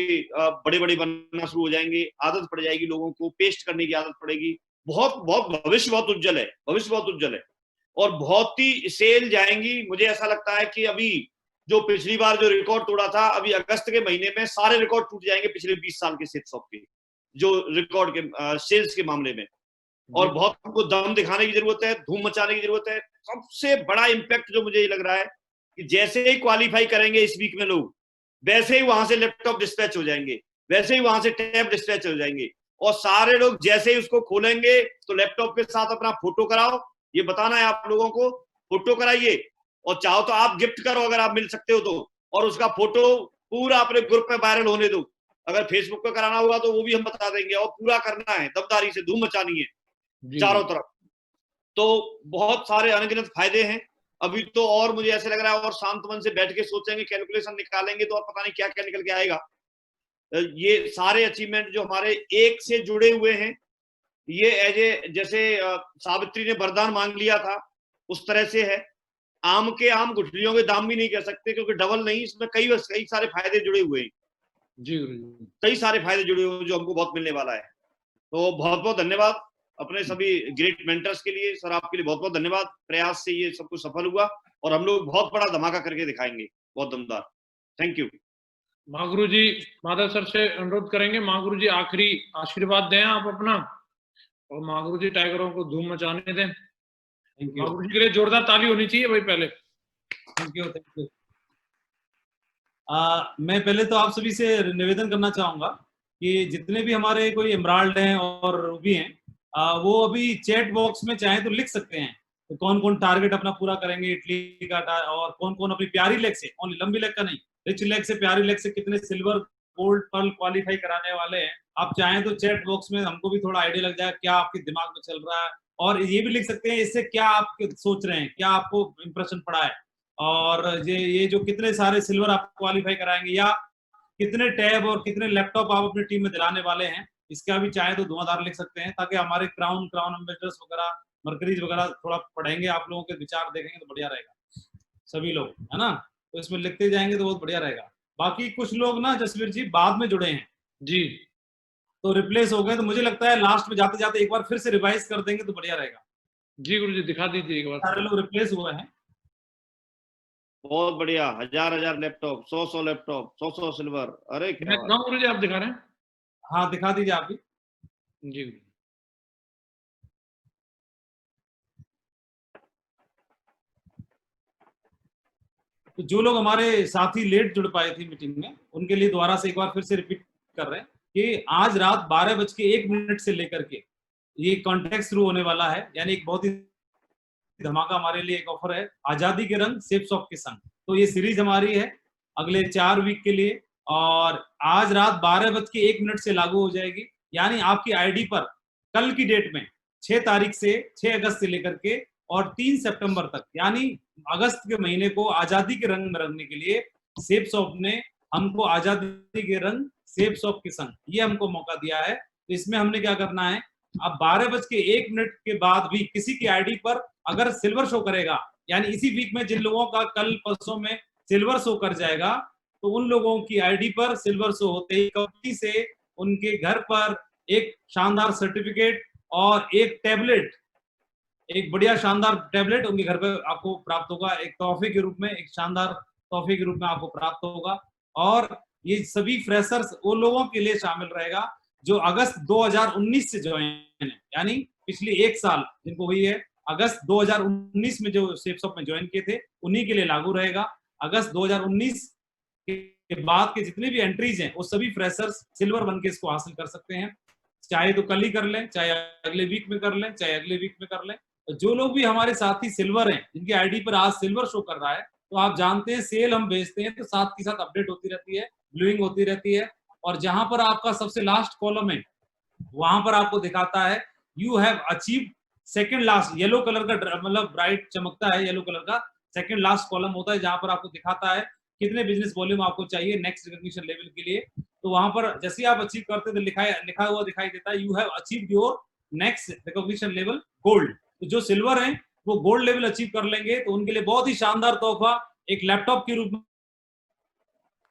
बड़े बड़े बनना शुरू हो जाएंगे, आदत पड़ जाएगी, लोगों को पेस्ट करने की आदत पड़ेगी। बहुत बहुत भविष्य बहुत उज्जवल है, भविष्य बहुत उज्जवल है और बहुत ही सेल जाएंगी। मुझे ऐसा लगता है कि अभी जो पिछली बार जो रिकॉर्ड तोड़ा था, अभी अगस्त के महीने में सारे रिकॉर्ड टूट जाएंगे पिछले 20 साल के सेल्स के, जो रिकॉर्ड के सेल्स के मामले में। और बहुत हमको दम दिखाने की जरूरत है, धूम मचाने की जरूरत है। सबसे बड़ा इंपैक्ट जो मुझे लग रहा है कि जैसे ही क्वालिफाई करेंगे इस वीक में लोग, वैसे ही वहां से लैपटॉप डिस्पैच हो जाएंगे, वैसे ही वहां से टैब डिस्पैच हो जाएंगे और सारे लोग जैसे ही उसको खोलेंगे तो लैपटॉप के साथ अपना फोटो कराओ। ये बताना है आप लोगों को, फोटो कराइए और चाहो तो आप गिफ्ट करो अगर आप मिल सकते हो तो, और उसका फोटो पूरा अपने ग्रुप में वायरल होने दो। अगर फेसबुक पे कराना होगा तो वो भी हम बता देंगे, और पूरा करना है, दमदारी से धूम मचानी है चारों तरफ। तो बहुत सारे अनगिनत फायदे हैं अभी तो, और मुझे ऐसे लग रहा है और शांत मन से बैठ के सोचेंगे, कैलकुलेशन निकालेंगे तो और पता नहीं क्या क्या निकल के आएगा। ये सारे अचीवमेंट जो हमारे एक से जुड़े हुए हैं, ये जैसे सावित्री ने वरदान मांग लिया था उस तरह से है। आम के आम, गुठलियों के दाम भी नहीं कह सकते क्योंकि डबल नहीं, इसमें कई सारे फायदे जुड़े हुए हैं जी, कई सारे फायदे जुड़े हुए जो हमको बहुत मिलने वाला है। तो बहुत बहुत धन्यवाद अपने सभी ग्रेट मेंटर्स के लिए। सर आपके लिए बहुत बहुत धन्यवाद, प्रयास से ये सब कुछ सफल हुआ और हम लोग बहुत बड़ा धमाका करके दिखाएंगे, बहुत दमदार। Thank you. Mahaguru ji, Madhav sir से अनुरोध करेंगे, महागुरु जी आखिरी आशीर्वाद दें आप अपना, और महागुरु जी टाइगरों को धूम मचाने दें। महागुरु जी के लिए जोरदार ताली होनी चाहिए भाई पहले। Thank you, thank you. मैं पहले तो आप सभी से निवेदन करना चाहूंगा कि जितने भी हमारे कोई एमराल्ड हैं और रूबी हैं, वो अभी चैट बॉक्स में चाहे तो लिख सकते हैं तो कौन कौन टारगेट अपना पूरा करेंगे इटली का, और कौन कौन अपनी प्यारी लेग से, ओनली लंबी लेग का नहीं, रिच लेग से, प्यारी लेग से कितने सिल्वर, गोल्ड, पर्ल क्वालिफाई कराने वाले हैं। आप चाहें तो चैट बॉक्स में, हमको भी थोड़ा आइडिया लग जाए क्या आपके दिमाग में चल रहा है, और ये भी लिख सकते हैं इससे क्या आप सोच रहे हैं, क्या आपको इंप्रेशन पड़ा है, और ये जो कितने सारे सिल्वर आप क्वालिफाई कराएंगे या कितने टैब और कितने लैपटॉप आप अपनी टीम में दिलाने वाले हैं, इसका भी चाहे तो धुआंधार लिख सकते हैं, ताकि हमारे क्राउन एम्बेसडर्स वगैरह, मर्करीज वगैरह थोड़ा पढ़ेंगे, आप लोगों के विचार देखेंगे तो बढ़िया रहेगा सभी लोग, है ना। तो इसमें लिखते जाएंगे तो बहुत बढ़िया रहेगा। बाकी कुछ लोग ना जसवीर जी बाद में जुड़े हैं जी, तो रिप्लेस हो गए, तो मुझे लगता है लास्ट में जाते जाते एक बार फिर से रिवाइज कर देंगे तो बढ़िया रहेगा। जी गुरु जी दिखा दीजिए एक बार। सारे लोग रिप्लेस हुए हैं। बहुत बढ़िया, 1000 लैपटॉप, 100 लैपटॉप, 100 सिल्वर, अरे क्या बात। गुरु जी आप दिखा रहे हैं? हाँ दिखा दीजिए आप भी। जी तो जो लोग हमारे साथी लेट जुड़ पाए थे मीटिंग में, उनके लिए दोबारा से एक बार फिर से रिपीट कर रहे हैं कि आज रात 12:01 से लेकर के ये कॉन्टेक्ट शुरू होने वाला है, यानी एक बहुत ही धमाका हमारे लिए एक ऑफर है, आजादी के रंग सेफ सॉफ्ट के संग। तो ये सीरीज हमारी है अगले 4 वीक के लिए, और आज रात 12:01 से लागू हो जाएगी। यानी आपकी आईडी पर कल की डेट में 6 तारीख से 6 अगस्त से लेकर के और 3 सितंबर तक, यानी अगस्त के महीने को आजादी के रंग में रंगने के लिए सेफ सॉफ्ट ने हमको आजादी के रंग सेफ सॉफ्ट के संग ये हमको मौका दिया है। तो इसमें हमने क्या करना है, अब 12:01 के बाद भी किसी की आईडी पर अगर सिल्वर शो करेगा, यानी इसी वीक में जिन लोगों का कल परसों में सिल्वर शो कर जाएगा, तो उन लोगों की आईडी पर सिल्वर शो होते ही कंपनी से उनके घर पर एक शानदार सर्टिफिकेट और एक टैबलेट, एक बढ़िया शानदार टैबलेट उनके घर पर आपको प्राप्त होगा, एक तोहफे के रूप में, एक शानदार तोहफे के रूप में आपको प्राप्त होगा। और ये सभी फ्रेशर्स वो लोगों के लिए शामिल रहेगा जो अगस्त 2019 से ज्वाइन है, यानी पिछली 1 साल जिनको हुई है, अगस्त 2019 में जो सेफ सॉफ्ट में ज्वाइन किए थे उन्हीं के लिए लागू रहेगा। अगस्त 2019 के बाद के जितने भी एंट्रीज हैं वो सभी फ्रेशर्स सिल्वर 1 के इसको हासिल कर सकते हैं। चाहे तो कल ही कर लें, चाहे अगले वीक में कर लें, चाहे अगले वीक में कर लें। जो लोग भी हमारे साथी सिल्वर हैं, जिनकी आईडी पर आज सिल्वर शो कर रहा है, तो आप जानते हैं सेल हम बेचते हैं तो साथ के साथ अपडेट होती रहती है, ब्लूइंग होती रहती है, और जहां पर आपका सबसे लास्ट कॉलम है वहां पर आपको दिखाता है you have achieve second last, yellow colour का मतलब ब्राइट चमकता है येलो कलर का, सेकंड लास्ट कॉलम होता है जहां पर आपको दिखाता है कितने बिजनेस वॉल्यूम आपको चाहिए नेक्स्ट रिकॉग्निशन लेवल के लिए। तो वहां पर जैसे ही आप अचीव करते तो लिखा हुआ दिखाई देता है you have achieved your next recognition level gold. तो जो सिल्वर है वो गोल्ड लेवल अचीव कर लेंगे तो उनके लिए बहुत ही शानदार तोहफा एक लैपटॉप के रूप में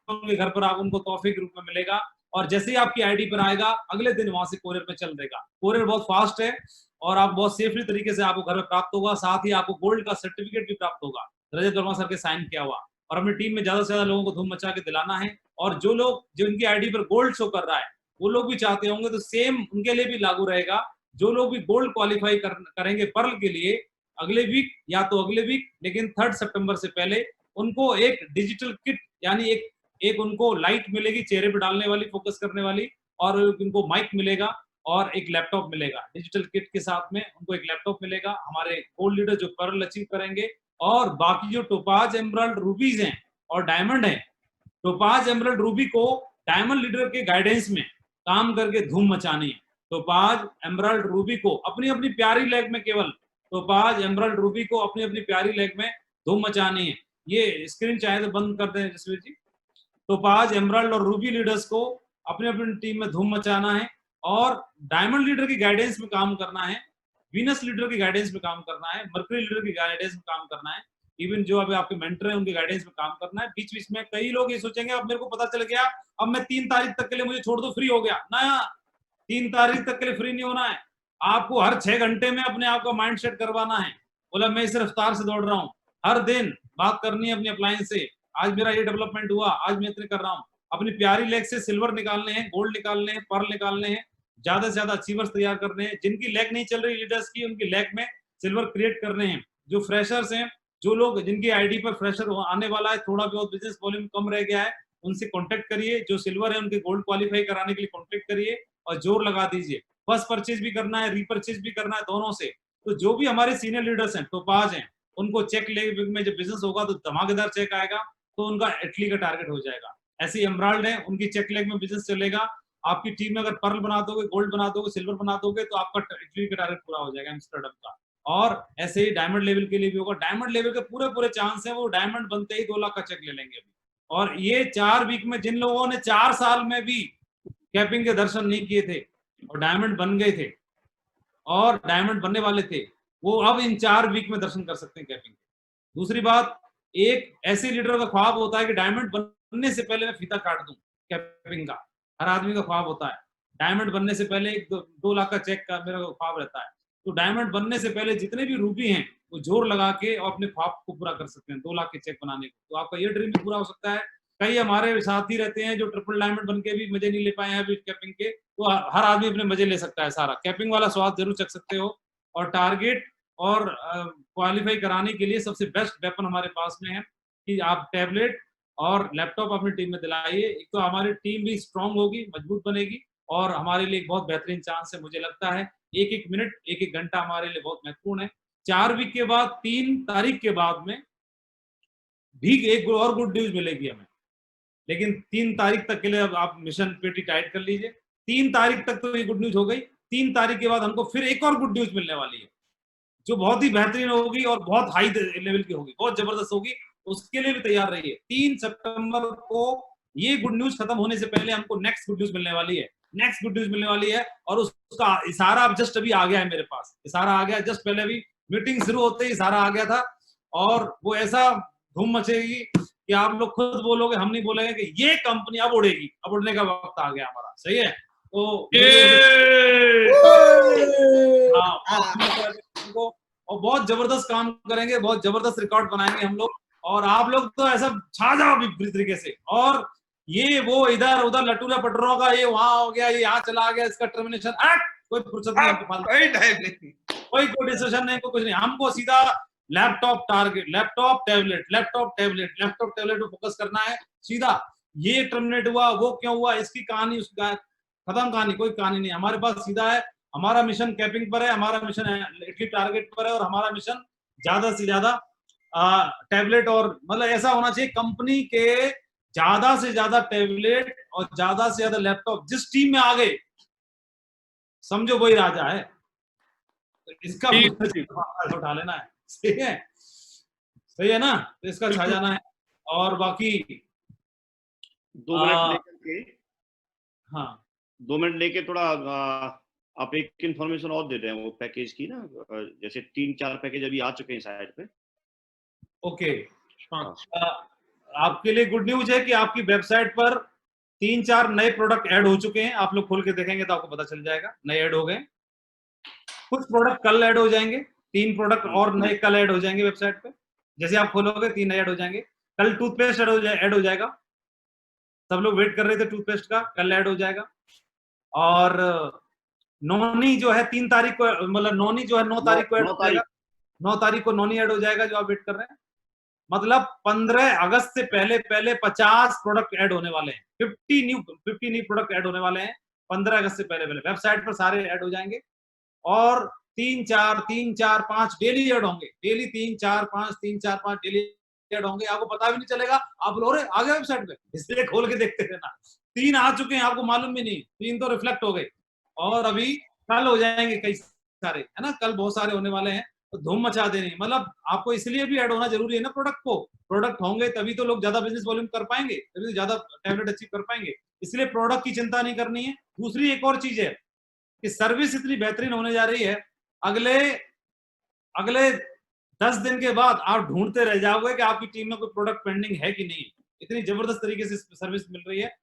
उनके घर पर आप उनको तोहफे के रूप में मिलेगा। और जैसे ही आपकी आईडी पर आएगा अगले दिन वहां से कोरियर पे चल देगा। कोरियर बहुत फास्ट है और आप बहुत सेफली तरीके से आपको घर में प्राप्त होगा, साथ ही आपको गोल्ड का सर्टिफिकेट भी प्राप्त होगा रजत वर्मा सर के साइन किया हुआ। और अपनी टीम में ज्यादा से ज्यादा लोगों को धूम मचा के दिलाना है। और जो लोग जो इनकी आईडी पर गोल्ड शो कर रहा है वो लोग भी चाहते होंगे तो सेम उनके लिए भी लागू रहेगा। जो लोग भी गोल्ड क्वालिफाई करेंगे पर्ल के लिए अगले वीक या तो अगले वीक, लेकिन 3 सितंबर से पहले उनको एक डिजिटल किट यानी एक उनको लाइट मिलेगी चेहरे पे डालने वाली, फोकस करने वाली, और उनको माइक मिलेगा और एक लैपटॉप मिलेगा। डिजिटल किट के साथ में उनको एक लैपटॉप मिलेगा। हमारे गोल्ड लीडर जो पर्ल अचीव करेंगे और बाकी जो टोपाज एमराल्ड रूबीज हैं और डायमंड हैं, टोपाज एमराल्ड रूबी को डायमंड लीडर के गाइडेंस में काम करके धूम मचानी है। टोपाज एमराल्ड रूबी को अपनी अपनी प्यारी लेग में, केवल टोपाज एमराल्ड रूबी को अपनी अपनी प्यारी लेग में धूम मचानी है। ये स्क्रीन चाहे तो बंद कर दें जसवीर जी। टोपाज एमराल्ड और रूबी लीडर्स को अपनी अपनी टीम में धूम मचाना है और डायमंड लीडर की गाइडेंस में काम करना है, वीनस लीडर की गाइडेंस में काम करना है, मर्करी लीडर की गाइडेंस में काम करना है, इवन जो अभी आपके मेंटर हैं उनके गाइडेंस में काम करना है। बीच बीच में कई लोग ये सोचेंगे अब मेरे को पता चल गया अब मैं 3 तारीख तक के लिए मुझे छोड़ दो, फ्री हो गया ना। 3 तारीख तक के लिए फ्री नहीं होना है। आपको हर 6 घंटे में अपने आप का माइंड सेट करवाना है। बोला मैं इस रफ्तार से दौड़ रहा हूँ, हर दिन बात करनी है अपनी अप्लायंस से, आज मेरा ये डेवलपमेंट हुआ, आज मैं इतने कर रहा हूँ। अपनी प्यारी लेग से सिल्वर निकालने हैं, गोल्ड निकालने हैं, पर्ल निकालने हैं, ज्यादा से ज्यादा अचीवर्स तैयार करने हैं। जिनकी लेग नहीं चल रही लीडर्स की, उनकी लेग में सिल्वर क्रिएट करने हैं। जो फ्रेशर्स हैं, जो लोग जिनकी आईडी पर फ्रेशर आने वाला है, थोड़ा बहुत बिजनेस वॉल्यूम कम रह गया है, उनसे कॉन्टेक्ट करिए। जो सिल्वर है उनके गोल्ड क्वालिफाई कराने के लिए कॉन्टेक्ट करिए और जोर लगा दीजिए। फर्स्ट परचेज भी करना है, रीपरचेज भी करना है, दोनों से। तो जो भी हमारे सीनियर लीडर्स हैं, टोपाज हैं, उनको चेक लेग में जब बिजनेस होगा तो धमाकेदार चेक आएगा, तो उनका इटली का टारगेट हो जाएगा। ऐसे एमराल्ड है, उनकी चेक लेग में बिजनेस चलेगा। आपकी टीम में अगर पर्ल बना दोगे, गोल्ड बना दोगे, सिल्वर बना दोगे तो आपका इटली का टारगेट पूरा हो जाएगा एम्स्टर्डम का। और ऐसे ही डायमंड लेवल के लिए भी होगा। डायमंड लेवल के पूरे चांस है, वो डायमंड बनते ही 2 लाख का चेक ले लेंगे अभी। और ये 4 वीक में जिन लोगों ने 4 साल में भी कैपिंग के दर्शन नहीं किए थे और डायमंड बन गए थे और डायमंड बनने वाले थे, वो अब इन 4 वीक में दर्शन कर सकते हैं कैपिंग के। दूसरी बात, एक ऐसे लीडर का ख्वाब होता है कि डायमंड बनने से पहले मैं फीता काट दूं, कैपिंग का हर आदमी का ख्वाब होता है। डायमंड बनने से पहले 2 लाख का चेक का मेरा ख्वाब रहता है। तो डायमंड बनने से पहले जितने भी रूबी हैं वो जोर लगा के और अपने ख्वाब को पूरा कर सकते हैं 2 लाख के चेक बनाने को। तो आपका ये ड्रीम भी पूरा हो सकता है। कई हमारे साथी रहते हैं जो ट्रिपल डायमंड बन के भी मजे नहीं ले पाए हैं अभी कैपिंग के, तो हर आदमी अपने मजे ले सकता है। सारा कैपिंग वाला स्वाद जरूर चख सकते हो। और टारगेट और क्वालिफाई कराने के लिए सबसे बेस्ट वेपन हमारे पास में है कि आप टैबलेट और लैपटॉप अपनी टीम में दिलाइए। एक तो हमारी टीम भी स्ट्रांग होगी, मजबूत बनेगी और हमारे लिए एक बहुत बेहतरीन चांस है। मुझे लगता है 1-1 मिनट 1-1 घंटा हमारे लिए बहुत महत्वपूर्ण है। 4 वीक के बाद 3 तारीख के बाद में भी एक और गुड न्यूज मिलेगी हमें, लेकिन 3 तारीख तक के लिए अब आप मिशन पेटी टाइट कर लीजिए। 3 तारीख तक तो ये गुड न्यूज हो गई। 3 तारीख के बाद हमको फिर एक और गुड न्यूज मिलने वाली है जो बहुत ही बेहतरीन होगी और बहुत हाई लेवल की होगी, बहुत जबरदस्त होगी। उसके लिए भी तैयार रहिए। 3 सितंबर को ये गुड न्यूज खत्म होने से पहले हमको नेक्स्ट गुड न्यूज मिलने वाली है। नेक्स्ट गुड न्यूज मिलने वाली है और उसका इशारा अब जस्ट अभी आ गया है मेरे पास। इशारा आ गया जस्ट पहले, अभी मीटिंग शुरू होते ही इशारा आ गया था और वो ऐसा धूम मचेगी कि आप लोग खुद बोलोगे, हम नहीं बोलेंगे कि ये कंपनी अब उड़ेगी। अब उड़ने का वक्त आ गया हमारा। सही है। तो और बहुत जबरदस्त काम करेंगे, बहुत जबरदस्त रिकॉर्ड बनाएंगे हम लोग। और आप लोग तो ऐसा छा जाओ अभी तरीके से। और ये वो इधर उधर लटूरा पटरों का, ये वहां हो गया, ये यहाँ चला गया, इसका टर्मिनेशन, कोई फुर्सत नहीं, कोई डिसीजन नहीं, कोई कुछ नहीं। हमको सीधा laptop target, laptop tablet, laptop tablet, laptop tablet पे फोकस करना है सीधा। ये टर्मिनेट हुआ, वो क्यों हुआ, इसकी कहानी, उसका खत्म कहानी, कोई कहानी नहीं। हमारे पास सीधा है, हमारा मिशन कैपिंग पर है, हमारा मिशन है इटली टारगेट पर है, और हमारा मिशन ज्यादा से ज्यादा टैबलेट, और मतलब ऐसा होना चाहिए कंपनी के ज्यादा से ज्यादा टैबलेट और ज्यादा से ज्यादा लैपटॉप जिस टीम में आ गए, समझो वही राजा है। तो इसका फायदा उठा लेना है। सही है, सही है ना, तो इसका छा जाना है। और बाकी 2 मिनट लेकर के, हाँ 2 मिनट लेके थोड़ा आप एक इंफॉर्मेशन और दे रहे हैं वो पैकेज की ना, जैसे 3-4 पैकेज अभी आ चुके हैं साइड पे। ओके, हाँ। आपके लिए गुड न्यूज है कि आपकी वेबसाइट पर 3-4 नए प्रोडक्ट ऐड हो चुके हैं। आप लोग खोल के देखेंगे तो आपको पता चल जाएगा, नए ऐड हो गए। कुछ प्रोडक्ट कल ऐड हो जाएंगे, 3 प्रोडक्ट और नए कल ऐड हो जाएंगे वेबसाइट पे। जैसे आप खोलोगे 3 नए ऐड हो जाएंगे। कल टूथपेस्ट ऐड हो जाएगा, सब लोग वेट कर रहे थे टूथपेस्ट का, कल ऐड हो जाएगा। और नोनी जो है 3 तारीख को, मतलब नोनी जो है 9 तारीख को ऐड हो जाएगा। 9 तारीख को नोनी ऐड हो जाएगा जो आप वेट कर रहे हैं। मतलब 15 अगस्त से पहले 50 प्रोडक्ट ऐड होने वाले हैं। 50 न्यू प्रोडक्ट ऐड होने वाले हैं 15 अगस्त से पहले वेबसाइट पर सारे ऐड हो जाएंगे। और 3-4-5 डेली ऐड होंगे, डेली 3-4-5 डेली ऐड होंगे। आपको पता भी नहीं चलेगा, आप लोग आ गए वेबसाइट पे, इसलिए खोल के देखते रहना। 3 आ चुके हैं, आपको मालूम भी नहीं, 3 तो रिफ्लेक्ट हो गए, और अभी कल हो जाएंगे कई सारे, है ना, कल बहुत सारे होने वाले हैं। तो धूम मचा देनी, मतलब आपको इसलिए भी ऐड होना जरूरी है ना प्रोडक्ट को। प्रोडक्ट होंगे तभी तो लोग ज्यादा बिजनेस वॉल्यूम कर पाएंगे, तभी तो ज्यादा टैबलेट अचीव कर पाएंगे। इसलिए प्रोडक्ट की चिंता नहीं करनी है। दूसरी एक और चीज है कि सर्विस इतनी बेहतरीन होने जा रही है, अगले 10 दिन के बाद आप ढूंढते रह जाओगे कि आपकी टीम में कोई प्रोडक्ट पेंडिंग है कि नहीं। इतनी जबरदस्त तरीके से सर्विस मिल रही है,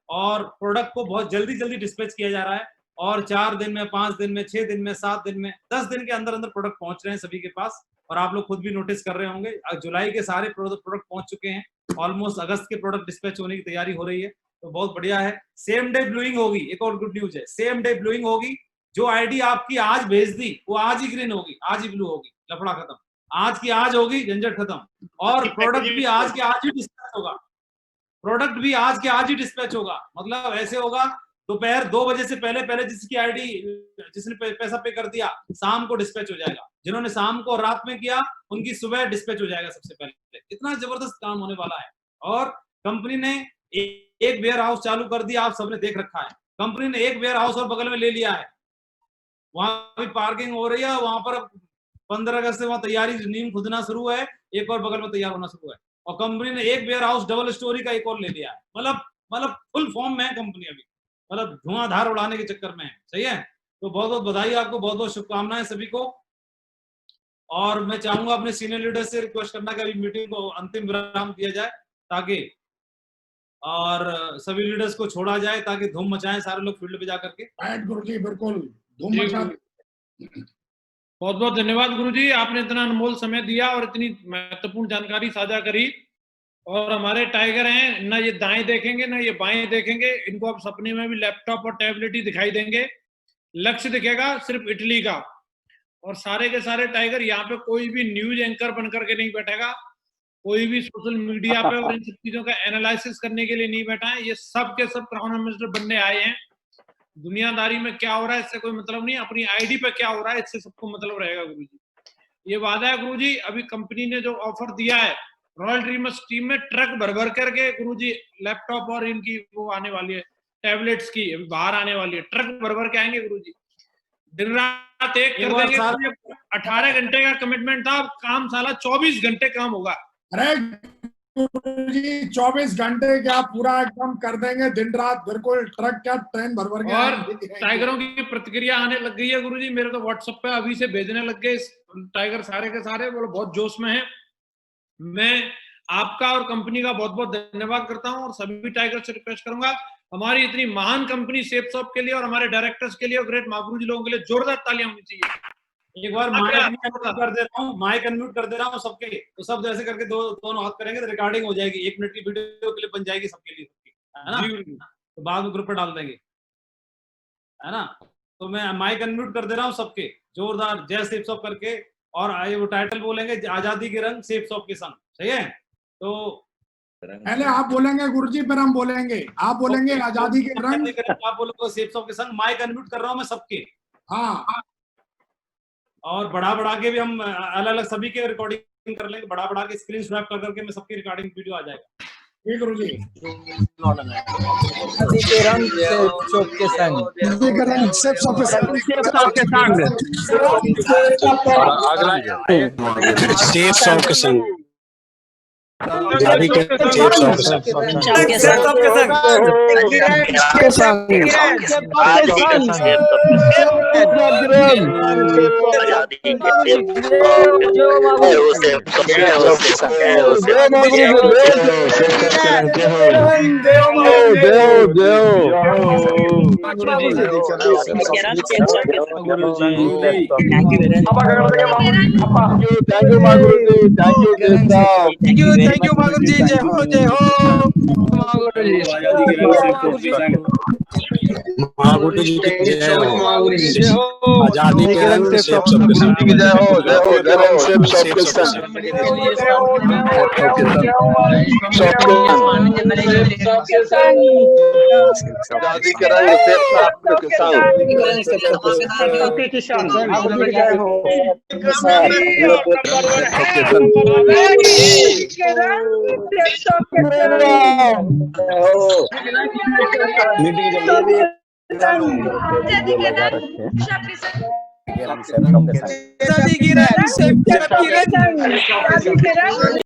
और प्रोडक्ट को बहुत जल्दी डिस्पैच किया जा रहा है। और 4 दिन में, 5 दिन में, 6 दिन में, 7 दिन में, 10 दिन के अंदर अंदर प्रोडक्ट पहुंच रहे हैं सभी के पास। और आप लोग खुद भी नोटिस कर रहे होंगे, जुलाई के सारे प्रोडक्ट पहुंच चुके हैं। ऑलमोस्ट अगस्त के प्रोडक्ट डिस्पैच होने की तैयारी हो रही है, तो बहुत बढ़िया है। सेम डे ब्लूइंग होगी, एक और गुड न्यूज है, सेम डे ब्लूइंग होगी। जो आईडी आपकी आज भेज दी वो आज ही ग्रीन होगी, आज ही ब्लू होगी, लफड़ा खत्म। आज की आज होगी, झंझट खत्म। और प्रोडक्ट भी आज के आज ही डिस्पैच होगा, प्रोडक्ट भी आज के आज ही डिस्पैच होगा। मतलब ऐसे होगा, दोपहर 2 बजे से पहले जिसकी आईडी, जिसने पैसा पे कर दिया, शाम को डिस्पैच हो जाएगा। जिन्होंने शाम को रात में किया उनकी सुबह डिस्पैच हो जाएगा सबसे पहले। इतना जबरदस्त काम होने वाला है। और कंपनी ने एक वेयर हाउस चालू कर दिया, आप सबने देख रखा है। कंपनी ने एक वेयर हाउस और बगल में ले लिया है, वहां भी पार्किंग हो रही है। वहां पर 15 अगस्त से वहां तैयारी, नींव खुदना शुरू है, एक और बगल में तैयार होना शुरू है। और कंपनी ने एक वेयर हाउस डबल स्टोरी का एक और ले लिया है। मतलब फुल फॉर्म में है कंपनी अभी, मतलब धुआंधार उड़ाने के चक्कर में है। सही है, तो बहुत बहुत बधाई आपको, बहुत बहुत शुभकामनाएं सभी को। और मैं चाहूंगा अपने सीनियर लीडर से रिक्वेस्ट करना कि अभी मीटिंग को अंतिम विराम दिया जाए, ताकि और सभी लीडर्स को छोड़ा जाए, ताकि धूम मचाएं सारे लोग फील्ड पे जाकर के। गुरुजी बिल्कुल धूम मचा। बहुत बहुत धन्यवाद गुरुजी, आपने इतना अनमोल समय दिया और इतनी महत्वपूर्ण जानकारी साझा करी। और हमारे टाइगर हैं, ना ये दाएं देखेंगे ना ये बाएं देखेंगे, इनको अब सपने में भी लैपटॉप और टैबलेट ही दिखाई देंगे। लक्ष्य दिखेगा सिर्फ इटली का। और सारे के सारे टाइगर, यहाँ पे कोई भी न्यूज एंकर बन करके नहीं बैठेगा, कोई भी सोशल मीडिया पे और इन सब चीजों का एनालिसिस करने के लिए नहीं बैठा है। ये सब के सब क्राउन मिनिस्टर बनने आए हैं। दुनियादारी में क्या हो रहा है इससे कोई मतलब नहीं, अपनी आईडी पे क्या हो रहा है इससे सबको मतलब रहेगा गुरुजी। ये वादा है गुरुजी। अभी कंपनी ने जो ऑफर दिया है, रॉयल ड्रीमर्स टीम में ट्रक भर भर करके गुरुजी लैपटॉप और इनकी वो आने वाली है, टैबलेट्स की अभी बाहर आने वाली है, ट्रक भर भर के आएंगे गुरुजी। दिन रात एक कर देंगे। 18 घंटे का कमिटमेंट था, काम साला 24 घंटे काम होगा। अरे गुरुजी 24 घंटे क्या पूरा एकदम कर देंगे, दिन रात बिल्कुल, ट्रक क्या ट्रेन भर भर के। और टाइगरों की प्रतिक्रिया आने लग गई है गुरुजी, मेरे तो व्हाट्सएप पे अभी से भेजने लग गए टाइगर सारे के सारे, बोलो बहुत जोश में है। मैं आपका और कंपनी का बहुत बहुत धन्यवाद करता हूं, और सभी टाइगर से रिक्वेस्ट करूंगा हमारी इतनी महान कंपनी सेफसॉफ्ट के लिए और हमारे डायरेक्टर्स के लिए और ग्रेट महागुरु जी लोगों के लिए जोरदार तालियां होनी चाहिए। एक बार माइक कर दे रहा हूँ, माइक अनम्यूट कर दे रहा हूँ सबके, तो सब जैसे करके दोनों हाथ करेंगे तो रिकॉर्डिंग हो जाएगी, 1 मिनट की वीडियो क्लिप बन जाएगी सबके लिए, है ना। तो बाद में ग्रुप पर डाल देंगे, है ना। तो मैं माइक अनम्यूट कर दे रहा हूँ सबके, जोरदार जय सेफसॉफ्ट करके, और वो टाइटल बोलेंगे आजादी के रंग सेफसॉफ्ट के संग। सही है, तो पहले आप बोलेंगे गुरुजी, फिर हम बोलेंगे। आप बोलेंगे आजादी के रंग, आप बोलोगे सेफ शॉप के संग। माइक अनम्यूट कर रहा हूं मैं सबके। हाँ, और बढ़ा के भी हम अलग अलग सभी के रिकॉर्डिंग कर लेंगे, बढ़ा के स्क्रीन स्वैप कर करके मैं सबकी रिकॉर्डिंग वीडियो आ जाएगा। ठीक गुरुजी। आजादी के रंग सेफ शॉप के संग, आजादी के रंग सेफ शॉप के संग, सेफ शॉप के संग, आजादी के सेफ शॉप के संग, थैंक यू मागुर जी, जय हो जय हो मागुर जी, मागुर जी की जय हो, आजादी के रंग सेफ शॉप के संग, जय हो सेफ शॉप के संग, आजादी के रंग सेफ शॉप के संग,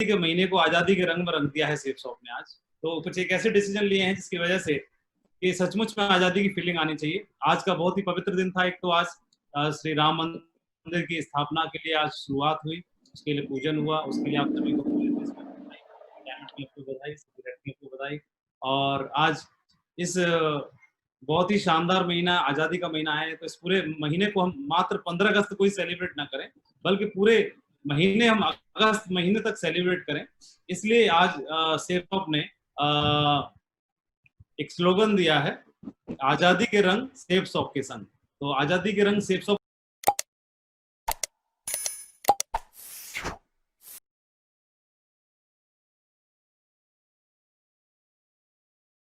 के महीने को आजादी के रंग में रंग दिया है सेफ शॉप ने आज। तो कुछ एक ऐसे डिसीजन लिए हैं जिसकी वजह से कि सचमुच में आजादी की फीलिंग आनी चाहिए। आज का बहुत ही पवित्र दिन था। एक तो आज श्री राम मंदिर की स्थापना के लिए आज शुरुआत हुई, उसके लिए पूजन हुआ, उसके लिए आप सभी को बधाई। और आज इस बहुत ही शानदार महीना, आजादी का महीना है, तो इस पूरे महीने को हम मात्र 15 अगस्त को ही सेलिब्रेट ना करें, बल्कि पूरे महीने हम अगस्त महीने तक सेलिब्रेट करें। इसलिए आज सेफ शॉप ने एक स्लोगन दिया है, आजादी के रंग सेफ शॉप के संग। तो आजादी के रंग सेफ शॉप